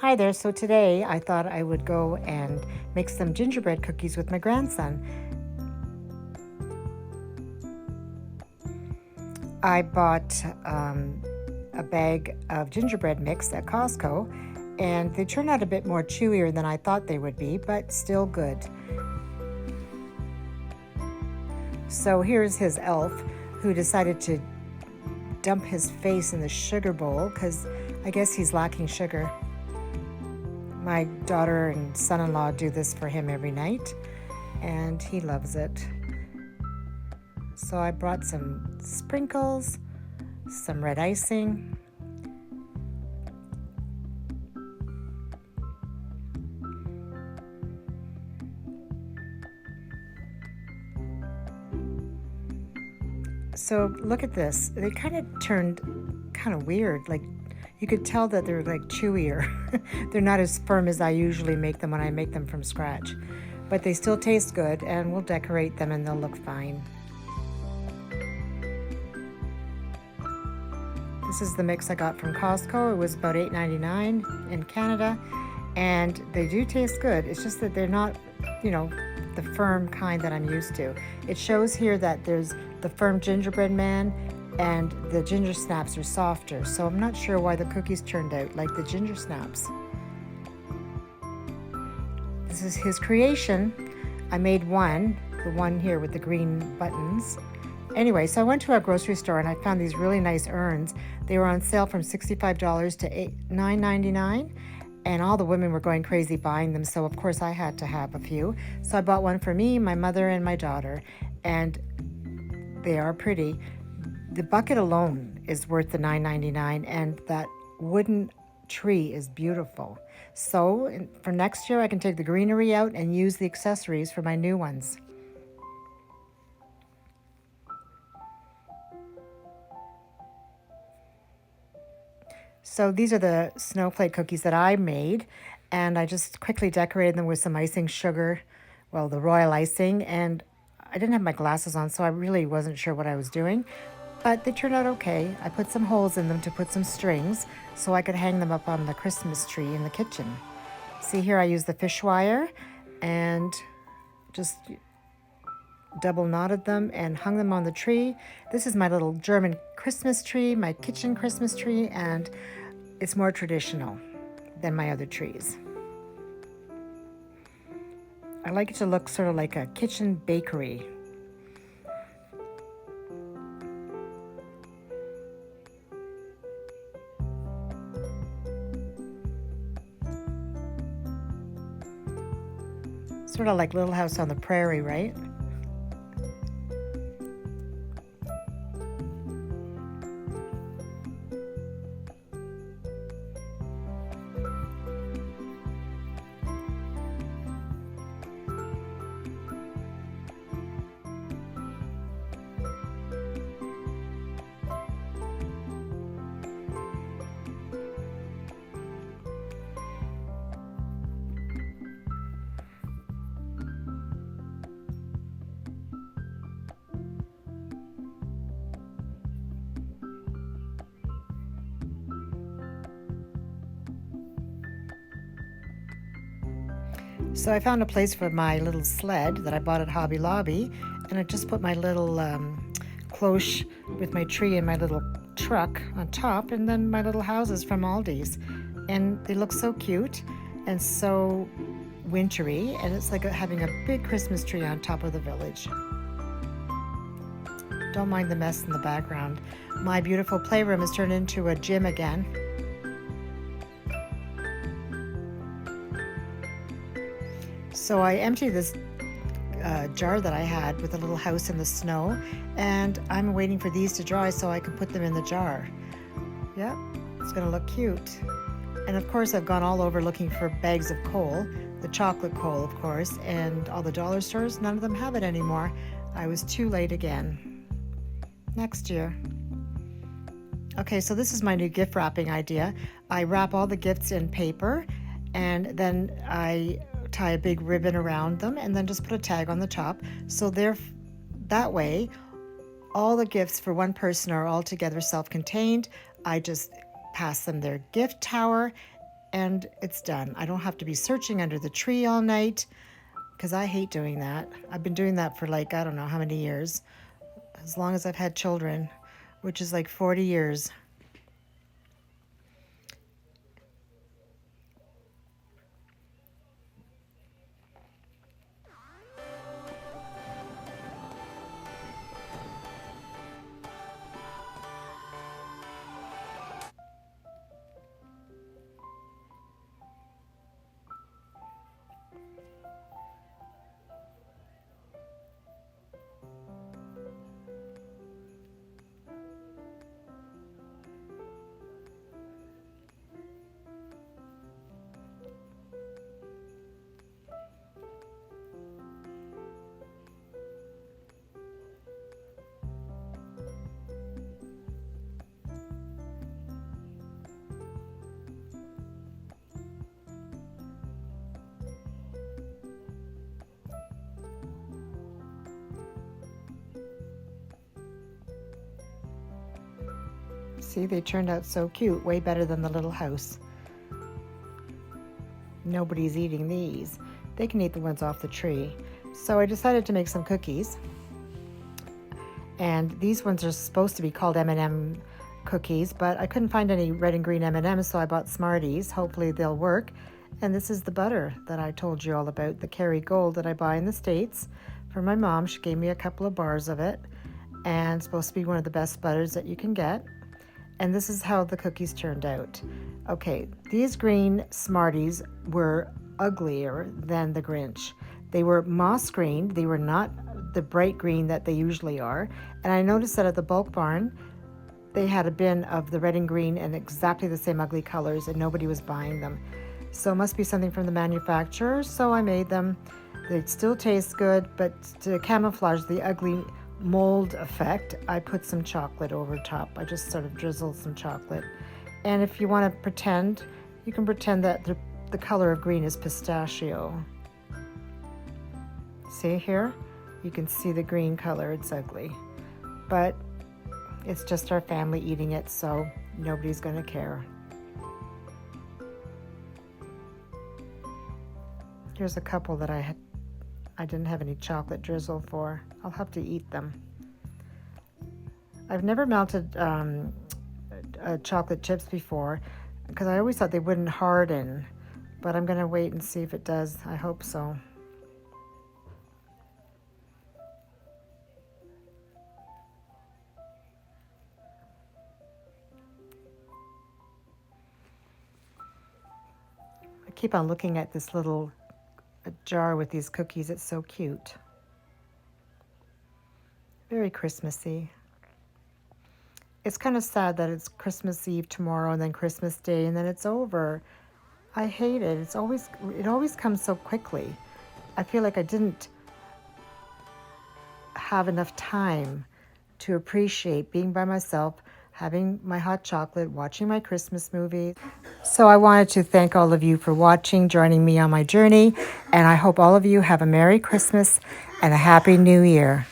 Hi there. So today I thought I would go and make some gingerbread cookies with my grandson. I bought a bag of gingerbread mix at Costco, and they turned out a bit more chewier than I thought they would be, but still good. So here's his elf who decided to dump his face in the sugar bowl because I guess he's lacking sugar. My daughter and son-in-law do this for him every night, and he loves it. So I brought some sprinkles, some red icing, so look at this. They kind of turned kind of weird, like you could tell that they're like chewier. They're not as firm as I usually make them when I make them from scratch, but they still taste good, and we'll decorate them and they'll look fine. This is the mix I got from Costco. It was about $8.99 in Canada, and they do taste good. It's just that they're not, the firm kind that I'm used to. It shows here that there's the firm gingerbread man and the ginger snaps are softer. So I'm not sure why the cookies turned out like the ginger snaps. This is his creation. I made the one here with the green buttons. Anyway, so I went to a grocery store and I found these really nice urns. They were on sale from $65 to $9.99, and all the women were going crazy buying them, so of course I had to have a few. So I bought one for me, my mother, and my daughter, and they are pretty. The bucket alone is worth the $9.99, and that wooden tree is beautiful. So for next year, I can take the greenery out and use the accessories for my new ones. So these are the snowflake cookies that I made, and I just quickly decorated them with some icing sugar, well, the royal icing, and I didn't have my glasses on, so I really wasn't sure what I was doing, but they turned out okay. I put some holes in them to put some strings so I could hang them up on the Christmas tree in the kitchen. See here, I used the fish wire and just double knotted them and hung them on the tree. This is my little German Christmas tree, my kitchen Christmas tree, and it's more traditional than my other trees. I like it to look sort of like a kitchen bakery. Sort of like Little House on the Prairie, right? So I found a place for my little sled that I bought at Hobby Lobby, and I just put my little cloche with my tree and my little truck on top, and then my little houses from Aldi's. And they look so cute and so wintry, and it's like having a big Christmas tree on top of the village. Don't mind the mess in the background. My beautiful playroom has turned into a gym again. So I emptied this jar that I had with a little house in the snow, and I'm waiting for these to dry so I can put them in the jar. Yep, it's gonna look cute. And of course I've gone all over looking for bags of coal, the chocolate coal of course, and all the dollar stores, none of them have it anymore. I was too late again. Next year. Okay, so this is my new gift wrapping idea. I wrap all the gifts in paper, and then I tie a big ribbon around them and then just put a tag on the top. So that way, all the gifts for one person are all together self-contained. I just pass them their gift tower and it's done. I don't have to be searching under the tree all night because I hate doing that. I've been doing that for like, I don't know how many years, as long as I've had children, which is like 40 years. See, they turned out so cute, way better than the little house. Nobody's eating these. They can eat the ones off the tree. So I decided to make some cookies. And these ones are supposed to be called M&M cookies, but I couldn't find any red and green M&Ms, so I bought Smarties. Hopefully they'll work. And this is the butter that I told you all about, the Kerrygold that I buy in the States for my mom. She gave me a couple of bars of it, and it's supposed to be one of the best butters that you can get. And this is how the cookies turned out. Okay, these green Smarties were uglier than the Grinch. They were moss green. They were not the bright green that they usually are. And I noticed that at the bulk barn, they had a bin of the red and green and exactly the same ugly colors, and nobody was buying them. So it must be something from the manufacturer. So I made them. They still taste good, but to camouflage the ugly mold effect, I put some chocolate over top. I just sort of drizzled some chocolate. And if you want to pretend, you can pretend that the color of green is pistachio. See here? You can see the green color. It's ugly. But it's just our family eating it, so nobody's going to care. Here's a couple that I didn't have any chocolate drizzle for. I'll have to eat them. I've never melted chocolate chips before because I always thought they wouldn't harden, but I'm going to wait and see if it does. I hope so. I keep on looking at this little jar with these cookies. It's so cute. Very Christmassy. It's kind of sad that it's Christmas Eve tomorrow and then Christmas Day and then it's over. I hate it. It always comes so quickly. I feel like I didn't have enough time to appreciate being by myself, having my hot chocolate, watching my Christmas movie. So I wanted to thank all of you for watching, joining me on my journey, and I hope all of you have a Merry Christmas and a Happy New Year.